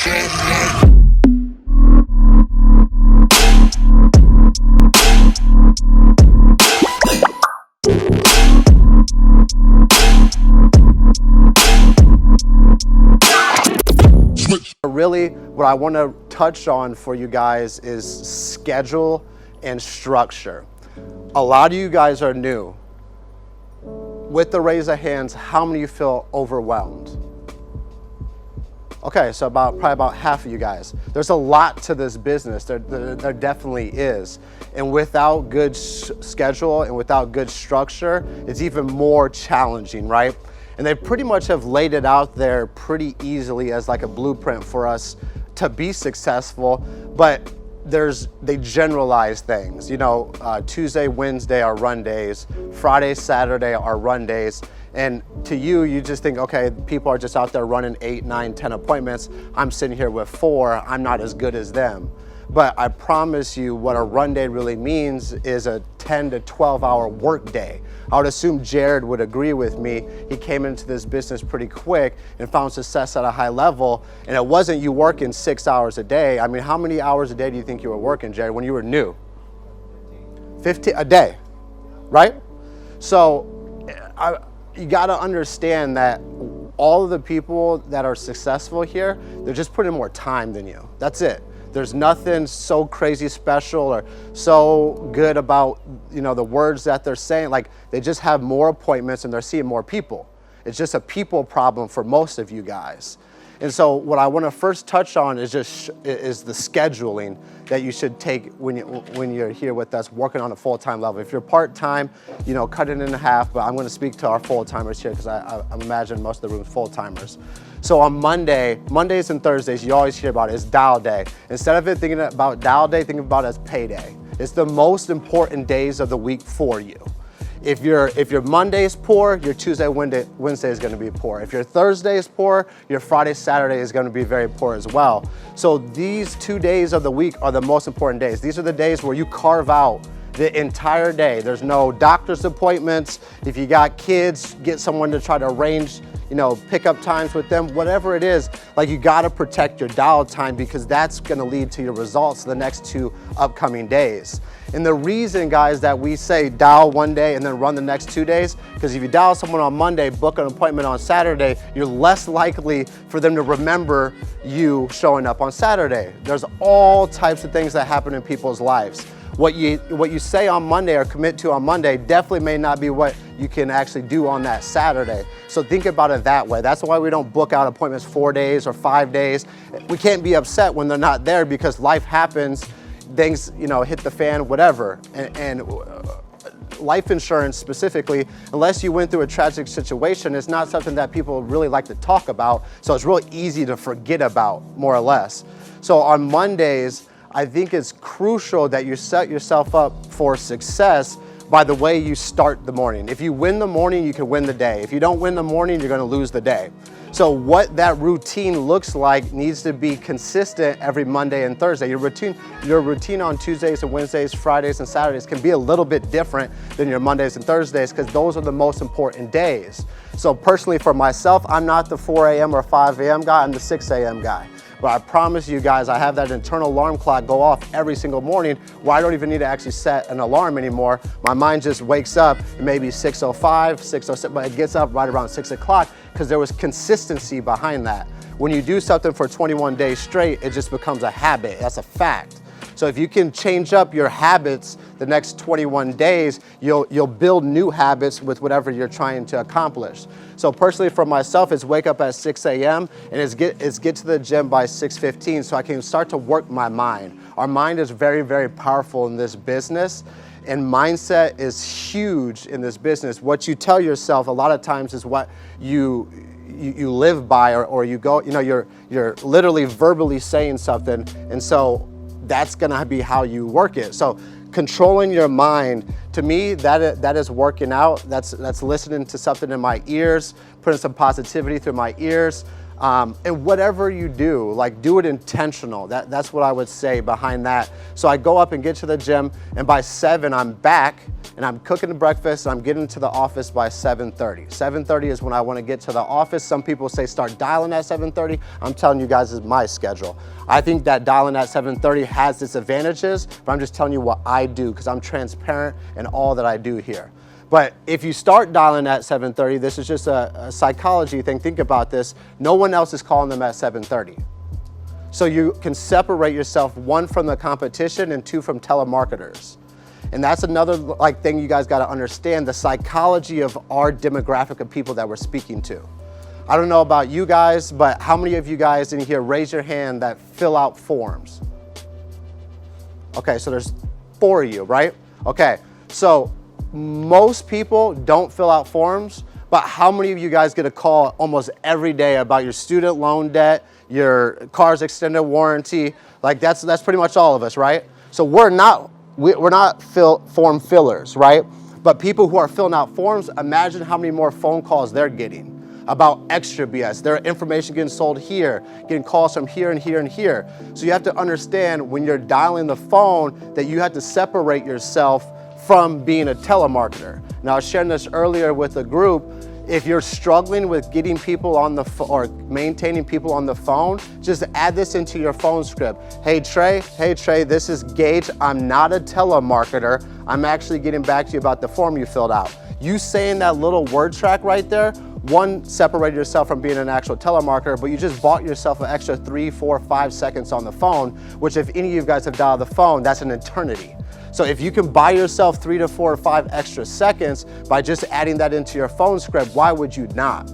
Really, what I want to touch on for you guys is schedule and structure. A lot of you guys are new. With the raise of hands, how many of you feel overwhelmed? Okay, so probably about half of you guys. There's a lot to this business, there definitely is. And without good schedule and without good structure, it's even more challenging, right? And they pretty much have laid it out there pretty easily as like a blueprint for us to be successful, but they generalize things. You know, Tuesday, Wednesday are run days, Friday, Saturday are run days. And to you, you just think, okay, people are just out there running 8, 9, 10 appointments. I'm sitting here with 4, I'm not as good as them. But I promise you what a run day really means is a 10 to 12 hour work day. I would assume Jared would agree with me. He came into this business pretty quick and found success at a high level. And it wasn't you working 6 hours a day. I mean, how many hours a day do you think you were working, Jared, when you were new? 15 a day, right? So you gotta understand that all of the people that are successful here, they're just putting more time than you. That's it. There's nothing so crazy special or so good about, you know, the words that they're saying. Like, they just have more appointments and they're seeing more people. It's just a people problem for most of you guys. And so what I want to first touch on is the scheduling that you should take when you're here with us working on a full-time level. If you're part-time, you know, cut it in half, but I'm going to speak to our full-timers here because I imagine most of the room is full-timers. So on Mondays and Thursdays, you always hear about it, it's dial day. Instead of thinking about dial day, think about it as payday. It's the most important days of the week for you. If your Monday is poor, your Tuesday, Wednesday is going to be poor. If your Thursday is poor, your Friday, Saturday is going to be very poor as well. So these 2 days of the week are the most important days. These are the days where you carve out the entire day. There's no doctor's appointments. If you got kids, get someone to try to arrange, you know, pick up times with them, whatever it is. Like, you got to protect your dial time because that's going to lead to your results the next 2 upcoming days. And the reason, guys, that we say dial one day and then run the next 2 days, because if you dial someone on Monday, book an appointment on Saturday, you're less likely for them to remember you showing up on Saturday. There's all types of things that happen in people's lives. What you say on Monday or commit to on Monday definitely may not be what you can actually do on that Saturday. So think about it that way. That's why we don't book out appointments 4 days or 5 days. We can't be upset when they're not there because life happens, things, you know, hit the fan, whatever. And life insurance specifically, unless you went through a tragic situation, is not something that people really like to talk about. So it's really easy to forget about, more or less. So on Mondays, I think it's crucial that you set yourself up for success by the way you start the morning. If you win the morning, you can win the day. If you don't win the morning, you're gonna lose the day. So what that routine looks like needs to be consistent every Monday and Thursday. Your routine on Tuesdays and Wednesdays, Fridays and Saturdays can be a little bit different than your Mondays and Thursdays because those are the most important days. So personally for myself, I'm not the 4 a.m. or 5 a.m. guy, I'm the 6 a.m. guy. But I promise you guys, I have that internal alarm clock go off every single morning where I don't even need to actually set an alarm anymore. My mind just wakes up at maybe 6:05, 6:06, but it gets up right around 6 o'clock because there was consistency behind that. When you do something for 21 days straight, it just becomes a habit. That's a fact. So if you can change up your habits the next 21 days, you'll build new habits with whatever you're trying to accomplish. So personally for myself, it's wake up at 6 a.m. and it's get to the gym by 6:15 so I can start to work my mind. Our mind is very, very powerful in this business, and mindset is huge in this business. What you tell yourself a lot of times is what you live by, or you go, you know, you're literally verbally saying something, and so that's gonna be how you work it. So controlling your mind, to me, that is working out. That's listening to something in my ears, putting some positivity through my ears. And whatever you do, like do it intentional. That's what I would say behind that. So I go up and get to the gym, and by 7, I'm back and I'm cooking the breakfast and I'm getting to the office by 7:30. 7:30 is when I want to get to the office. Some people say start dialing at 7:30. I'm telling you guys, this is my schedule. I think that dialing at 7:30 has its advantages, but I'm just telling you what I do because I'm transparent in all that I do here. But if you start dialing at 7:30, this is just a psychology thing. Think about this. No one else is calling them at 7:30. So you can separate yourself, 1, from the competition and 2, from telemarketers. And that's another thing you guys got to understand, the psychology of our demographic of people that we're speaking to. I don't know about you guys, but how many of you guys in here raise your hand that fill out forms? Okay, so there's 4 of you, right? Okay, so most people don't fill out forms, but how many of you guys get a call almost every day about your student loan debt, your car's extended warranty? Like that's pretty much all of us, right? So we're not form fillers, right? But people who are filling out forms, imagine how many more phone calls they're getting about extra BS. Their information getting sold here, getting calls from here and here and here. So you have to understand when you're dialing the phone that you have to separate yourself from being a telemarketer. Now I was sharing this earlier with a group. If you're struggling with getting people on the or maintaining people on the phone, just add this into your phone script. Hey Trey, this is Gage. I'm not a telemarketer. I'm actually getting back to you about the form you filled out. You saying that little word track right there, 1, separate yourself from being an actual telemarketer, but you just bought yourself an extra 3, 4, 5 seconds on the phone, which if any of you guys have dialed the phone, that's an eternity. So if you can buy yourself 3 to 4 or 5 extra seconds by just adding that into your phone script, why would you not?